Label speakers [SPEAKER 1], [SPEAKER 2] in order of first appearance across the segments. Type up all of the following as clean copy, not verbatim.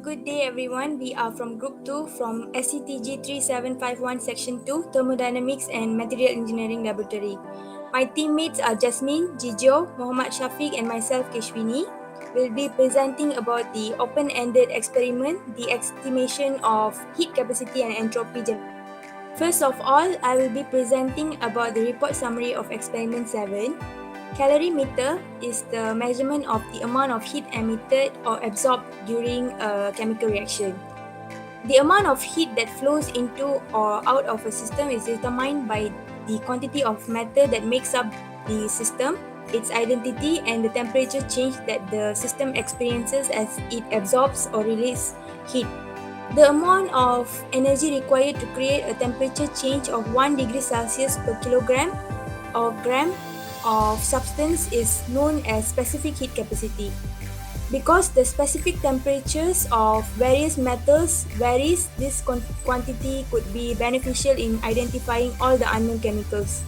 [SPEAKER 1] good day everyone. We are from Group 2 from SETG3751 Section 2 Thermodynamics and Material Engineering Laboratory. My teammates are Jasmine, Jijo, Muhammad Shafiq and myself Keshwini. We'll be presenting about the open-ended experiment, the estimation of heat capacity and entropy generation. First of all, I will be presenting about the report summary of experiment 7. Calorimeter is the measurement of the amount of heat emitted or absorbed during a chemical reaction. The amount of heat that flows into or out of a system is determined by the quantity of matter that makes up the system, its identity, and the temperature change that the system experiences as it absorbs or releases heat. The amount of energy required to create a temperature change of 1 degree Celsius per kilogram or gram of substance is known as specific heat capacity. Because the specific temperatures of various metals varies, this quantity could be beneficial in identifying all the unknown chemicals.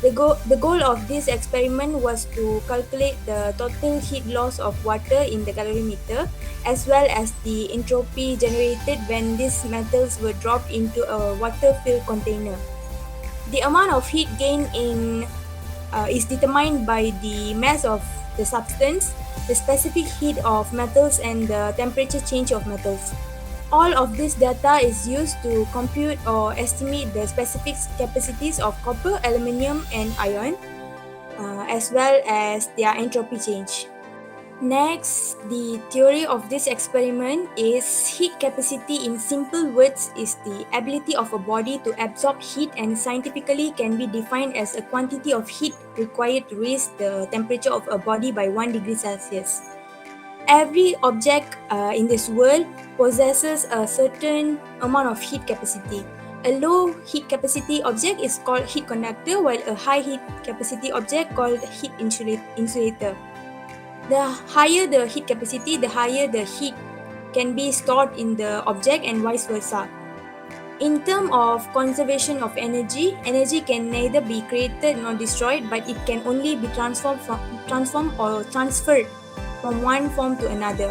[SPEAKER 1] The goal of this experiment was to calculate the total heat loss of water in the calorimeter as well as the entropy generated when these metals were dropped into a water-filled container. The amount of heat gained is determined by the mass of the substance, the specific heat of metals, and the temperature change of metals. All of this data is used to compute or estimate the specific capacities of copper, aluminium, and iron, as well as their entropy change. Next, the theory of this experiment is heat capacity in simple words is the ability of a body to absorb heat and scientifically can be defined as a quantity of heat required to raise the temperature of a body by 1 degree Celsius. Every object in this world possesses a certain amount of heat capacity. A low heat capacity object is called heat conductor while a high heat capacity object called heat insulator. The higher the heat capacity, the higher the heat can be stored in the object and vice versa. In terms of conservation of energy, energy can neither be created nor destroyed, but it can only be transformed or transferred from one form to another.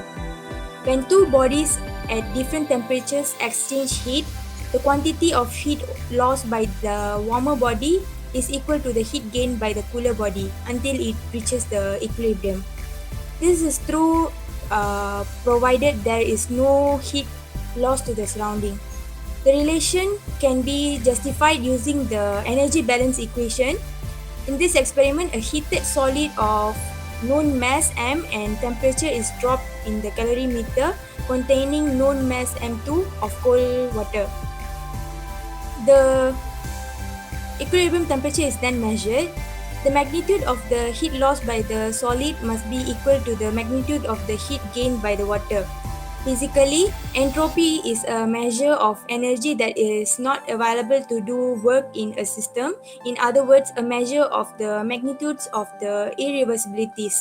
[SPEAKER 1] When two bodies at different temperatures exchange heat, the quantity of heat lost by the warmer body is equal to the heat gained by the cooler body until it reaches the equilibrium. This is true provided there is no heat loss to the surrounding. The relation can be justified using the energy balance equation. In this experiment, a heated solid of known mass m and temperature is dropped in the calorimeter containing known mass m2 of cold water. The equilibrium temperature is then measured. The magnitude of the heat lost by the solid must be equal to the magnitude of the heat gained by the water. Physically, entropy is a measure of energy that is not available to do work in a system. In other words, a measure of the magnitudes of the irreversibilities.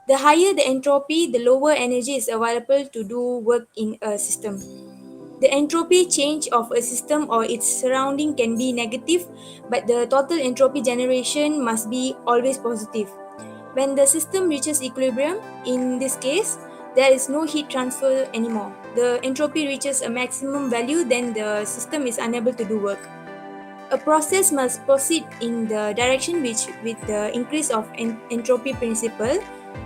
[SPEAKER 1] The higher the entropy, the lower energy is available to do work in a system. The entropy change of a system or its surrounding can be negative, but the total entropy generation must be always positive. When the system reaches equilibrium, in this case, there is no heat transfer anymore. The entropy reaches a maximum value, then the system is unable to do work. A process must proceed in the direction with the increase of entropy principle,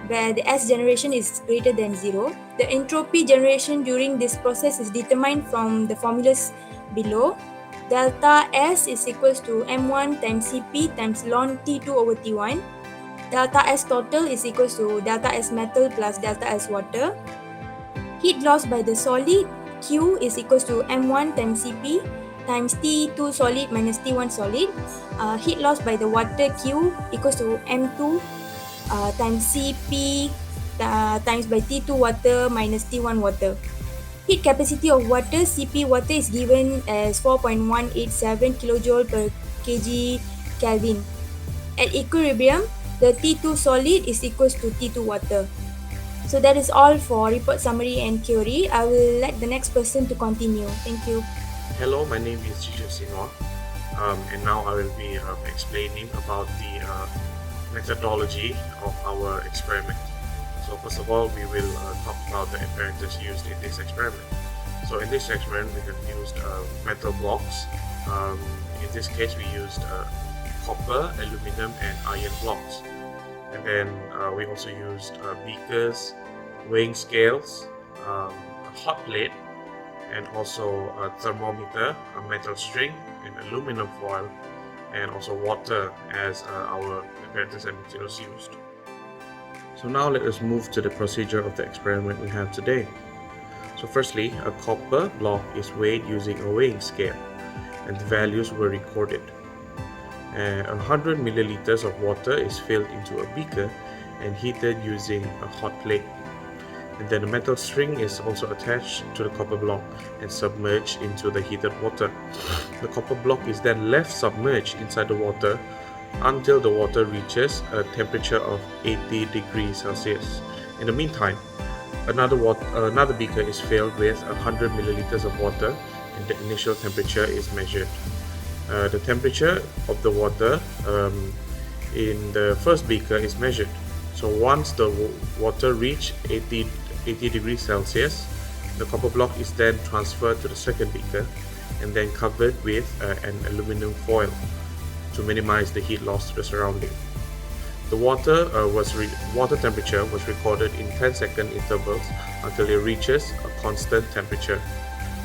[SPEAKER 1] where the S generation is greater than 0. The entropy generation during this process is determined from the formulas below. Delta S is equals to M1 times Cp times ln T2 over T1. Delta S total is equals to delta S metal plus delta S water. Heat loss by the solid Q is equals to M1 times Cp times T2 solid minus T1 solid. Heat loss by the water Q equals to M2 times Cp times by T2 water minus T1 water. Heat capacity of water Cp water is given as 4.187 kJ per kg Kelvin. At equilibrium, the T2 solid is equals to T2 water. So that is all for report summary and theory. I will let the next person to continue. Thank you.
[SPEAKER 2] Hello, my name is Jijo, and now I will be explaining about the methodology of our experiment. So first of all, we will talk about the apparatus used in this experiment. So in this experiment, we have used metal blocks. In this case, we used copper, aluminum, and iron blocks. And then we also used beakers, weighing scales, a hot plate, and also a thermometer, a metal string, an aluminum foil, and also water as our apparatus and materials used. So now let us move to the procedure of the experiment we have today. So firstly, a copper block is weighed using a weighing scale, and the values were recorded. 100 milliliters of water is filled into a beaker and heated using a hot plate. And then a metal string is also attached to the copper block and submerged into the heated water. The copper block is then left submerged inside the water until the water reaches a temperature of 80 degrees Celsius. In the meantime, another beaker is filled with 100 milliliters of water and the initial temperature is measured. The temperature of the water in the first beaker is measured. So once the water reaches 80 degrees Celsius, the copper block is then transferred to the second beaker and then covered with an aluminum foil to minimize the heat loss to the surrounding. The water temperature was recorded in 10-second intervals until it reaches a constant temperature.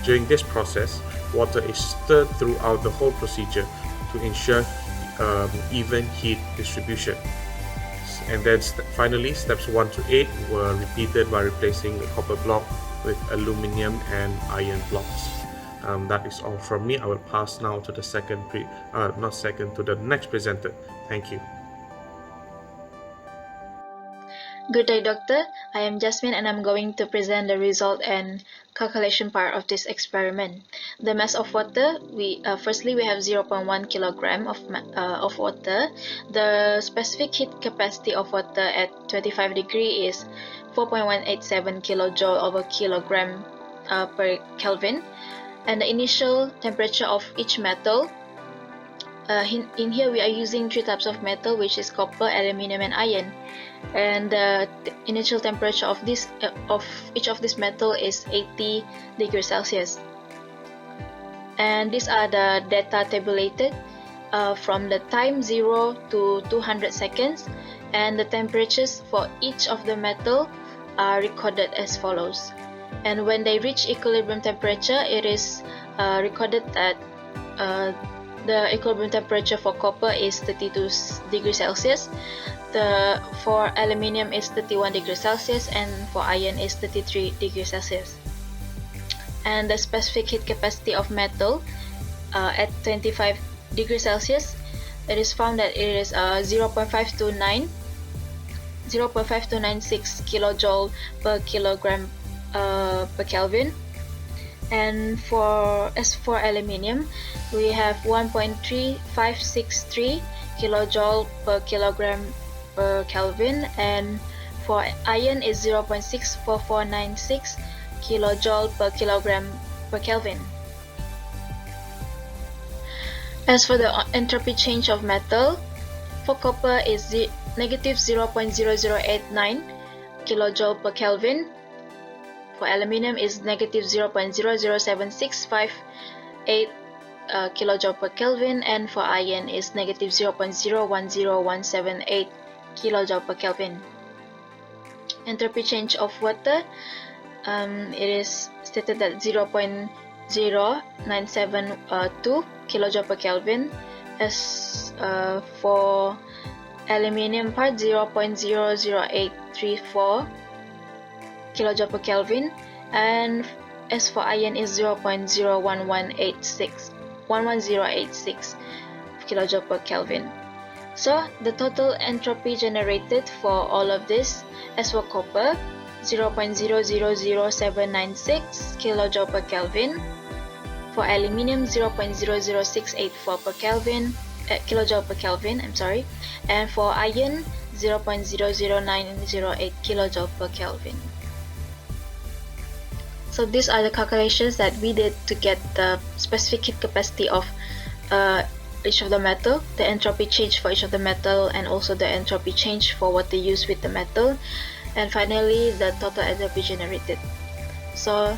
[SPEAKER 2] During this process, water is stirred throughout the whole procedure to ensure even heat distribution. And then finally, steps 1 to 8 were repeated by replacing the copper block with aluminum and iron blocks. That is all from me. I will pass now to the to the next presenter. Thank you.
[SPEAKER 3] Good day, Doctor. I am Jasmine and I'm going to present the result and calculation part of this experiment. The mass of water, firstly we have 0.1 kilogram of water. The specific heat capacity of water at 25 degree is 4.187 kilojoule over kilogram per Kelvin. And the initial temperature of each metal, in here we are using 3 types of metal, which is copper, aluminum, and iron. And the initial temperature of each of this metal is 80 degrees Celsius. And these are the data tabulated from the time 0 to 200 seconds, and the temperatures for each of the metal are recorded as follows. And when they reach equilibrium temperature, it is recorded that the equilibrium temperature for copper is 32 degrees Celsius, for aluminium is 31 degrees Celsius, and for iron is 33 degrees Celsius. And the specific heat capacity of metal at 25 degrees Celsius, it is found that it is 0.5296 kilojoule per kilogram per Kelvin. And as for aluminium, we have 1.3563 kilojoule per kilogram per Kelvin, and for iron is 0.64496 kilojoule per kilogram per Kelvin. As for the entropy change of metal, for copper is negative 0.0089 kilojoule per Kelvin. For aluminium is negative 0.007658 kilojoule per Kelvin, and for iron is negative 0.010178 kilojoule per Kelvin. Entropy change of water, it is stated that 0.0972 kilojoule per Kelvin. As for aluminium part, 0.00834 kilojoule per Kelvin, and as for iron is 0.01186 kilojoule per Kelvin. So the total entropy generated for all of this, as for copper, 0.000796 kilojoule per Kelvin. For aluminium, 0.00684 per Kelvin, kilojoule per Kelvin, and for iron, 0.00908 kilojoule per Kelvin. So these are the calculations that we did to get the specific heat capacity of each of the metal, the entropy change for each of the metal, and also the entropy change for what they use with the metal. and finally the total entropy generated. So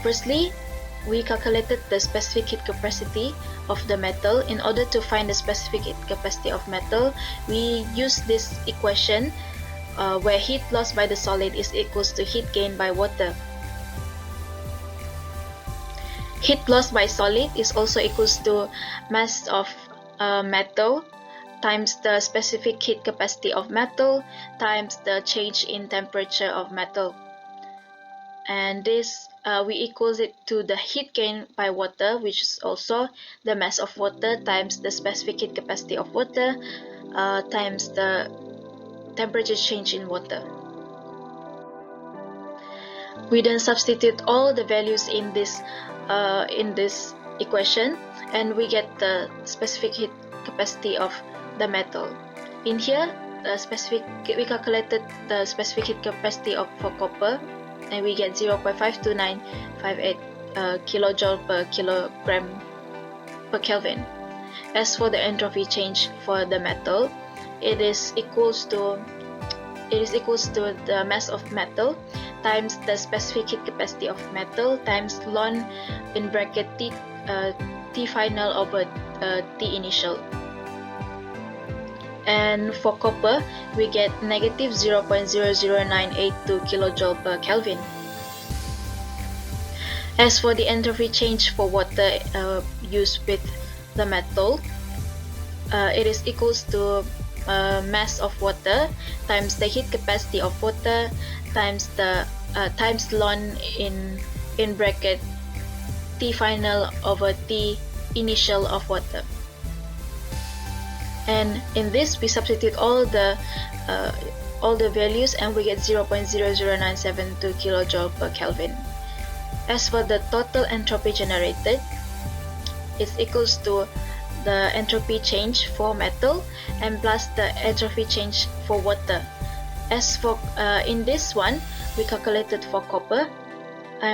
[SPEAKER 3] firstly, we calculated the specific heat capacity of the metal. In order to find the specific heat capacity of metal, we use this equation where heat lost by the solid is equals to heat gained by water. Heat lost by solid is also equals to mass of metal times the specific heat capacity of metal times the change in temperature of metal. And this we equals it to the heat gain by water, which is also the mass of water times the specific heat capacity of water times the temperature change in water. We then substitute all the values in this equation, and we get the specific heat capacity of the metal. In here, we calculated the specific heat capacity for copper, and we get 0.52958 kilojoule per kilogram per Kelvin. As for the entropy change for the metal, it is equals to the mass of metal times the specific heat capacity of metal times ln in bracket T final over T initial. And for copper, we get negative 0.00982 kilojoule per Kelvin. As for the entropy change for water used with the metal, it is equals to mass of water times the heat capacity of water times the times ln in bracket T final over T initial of water. And in this we substitute all the values, and we get 0.00972 kilojoule per Kelvin. As for the total entropy generated, it's equals to the entropy change for metal and plus the entropy change for water. As for in this one, we calculated for copper,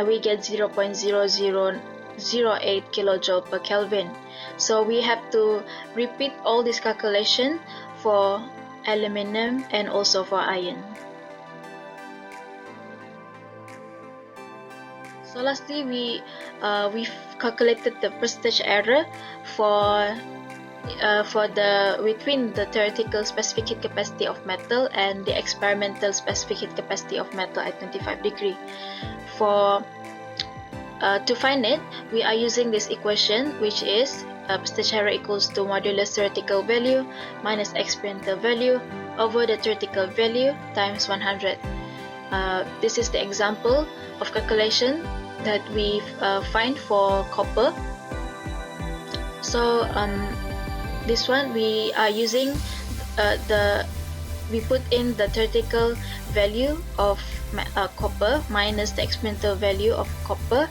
[SPEAKER 3] we get 0.0008 kilojoule per Kelvin. So we have to repeat all this calculation for aluminum and also for iron. So lastly, we've calculated the percentage error for the between the theoretical specific heat capacity of metal and the experimental specific heat capacity of metal at 25 degree. To find it, we are using this equation, which is percentage error equals to modulus theoretical value minus experimental value over the theoretical value times 100. This is the example of calculation that we find for copper. So this one we are using we put in the theoretical value of copper minus the experimental value of copper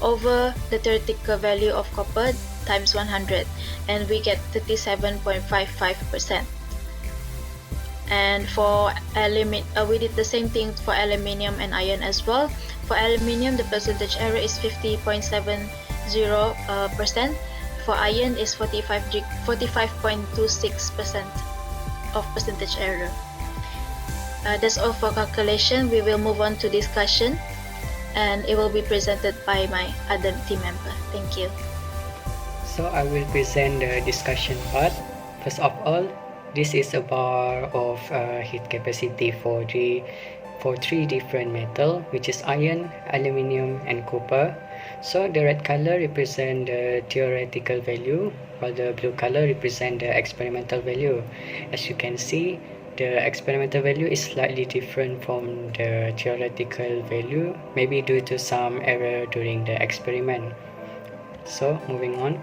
[SPEAKER 3] over the theoretical value of copper times 100, and we get 37.55%. And for we did the same thing for aluminium and iron as well. For aluminium, the percentage error is 50.70%. For iron is 45.26% of percentage error. That's all for calculation. We will move on to discussion, and it will be presented by my other team member. Thank you.
[SPEAKER 4] So I will present the discussion part. First of all, this is a bar of heat capacity for three different metal, which is iron, aluminium, and copper. So the red color represent the theoretical value, while the blue color represent the experimental value. As you can see, the experimental value is slightly different from the theoretical value, maybe due to some error during the experiment. So moving on.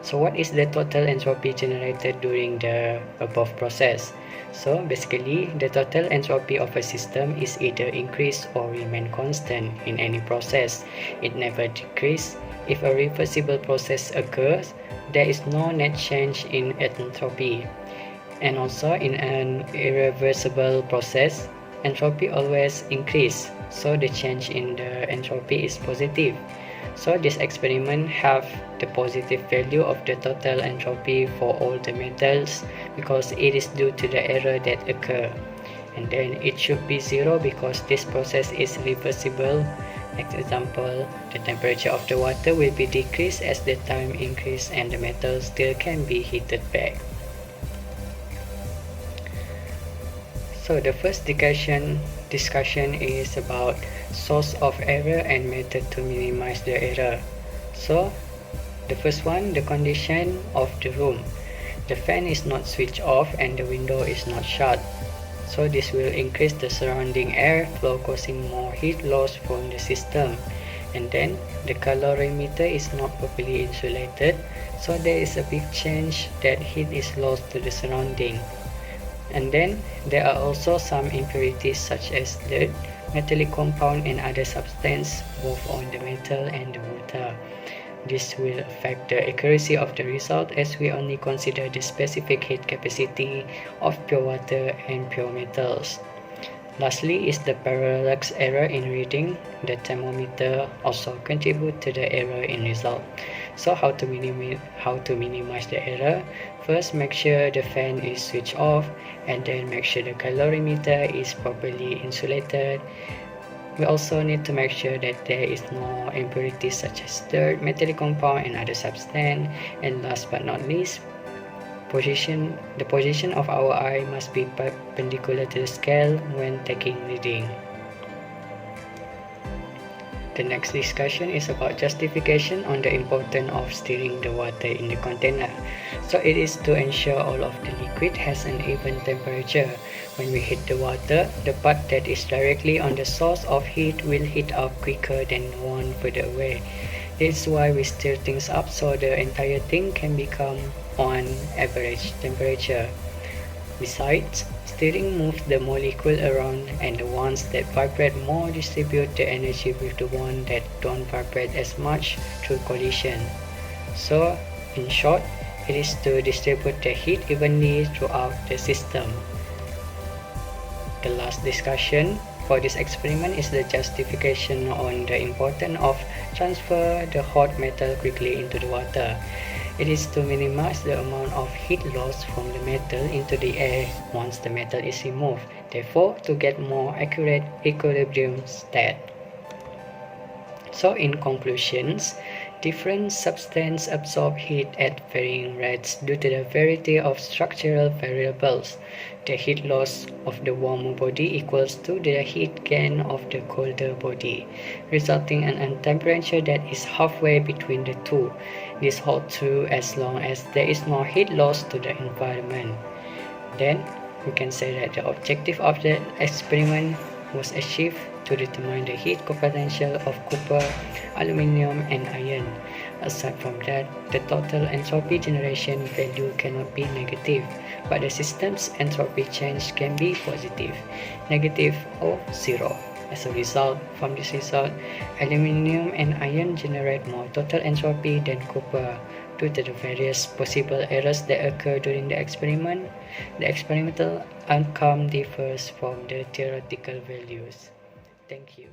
[SPEAKER 4] So what is the total entropy generated during the above process? So basically, the total entropy of a system is either increase or remain constant in any process. It never decreases. If a reversible process occurs, there is no net change in entropy. And also in an irreversible process, entropy always increases, so the change in the entropy is positive. So this experiment have the positive value of the total entropy for all the metals because it is due to the error that occur. and then it should be 0 because this process is reversible. Example, the temperature of the water will be decreased as the time increase and the metal still can be heated back. So the first discussion is about source of error and method to minimize the error. So the first one, the condition of the room. The fan is not switched off and the window is not shut. So this will increase the surrounding air flow, causing more heat loss from the system. And then the calorimeter is not properly insulated, so there is a big chance that heat is lost to the surrounding. And then there are also some impurities such as dirt, metallic compound and other substance both on the metal and the water. This will affect the accuracy of the result as we only consider the specific heat capacity of pure water and pure metals. Lastly is the parallax error in reading. The thermometer also contribute to the error in result. So how to minimize the error? First, make sure the fan is switched off, and then make sure the calorimeter is properly insulated. We also need to make sure that there is no impurities such as dirt, metallic compound and other substance. And last but not least, the position of our eye must be perpendicular to the scale when taking reading. The next discussion is about justification on the importance of stirring the water in the container. So it is to ensure all of the liquid has an even temperature. When we heat the water, the part that is directly on the source of heat will heat up quicker than the one further away. This is why we stir things up so the entire thing can become on average temperature. Besides, stirring moves the molecule around, and the ones that vibrate more distribute the energy with the ones that don't vibrate as much through collision. So, in short, it is to distribute the heat evenly throughout the system. The last discussion for this experiment is the justification on the importance of transfer the hot metal quickly into the water. It is to minimize the amount of heat loss from the metal into the air once the metal is removed, therefore to get more accurate equilibrium state. So in conclusions, different substances absorb heat at varying rates due to the variety of structural variables. The heat loss of the warmer body equals to the heat gain of the colder body, resulting in a temperature that is halfway between the two. This holds true as long as there is no heat loss to the environment. Then, we can say that the objective of the experiment was achieved to determine the heat co-potential of copper, aluminium and iron. Aside from that, the total entropy generation value cannot be negative, but the system's entropy change can be positive, negative or zero. As a result, from this result, aluminium and iron generate more total entropy than copper. Due to the various possible errors that occur during the experiment, the experimental outcome differs from the theoretical values. Thank you.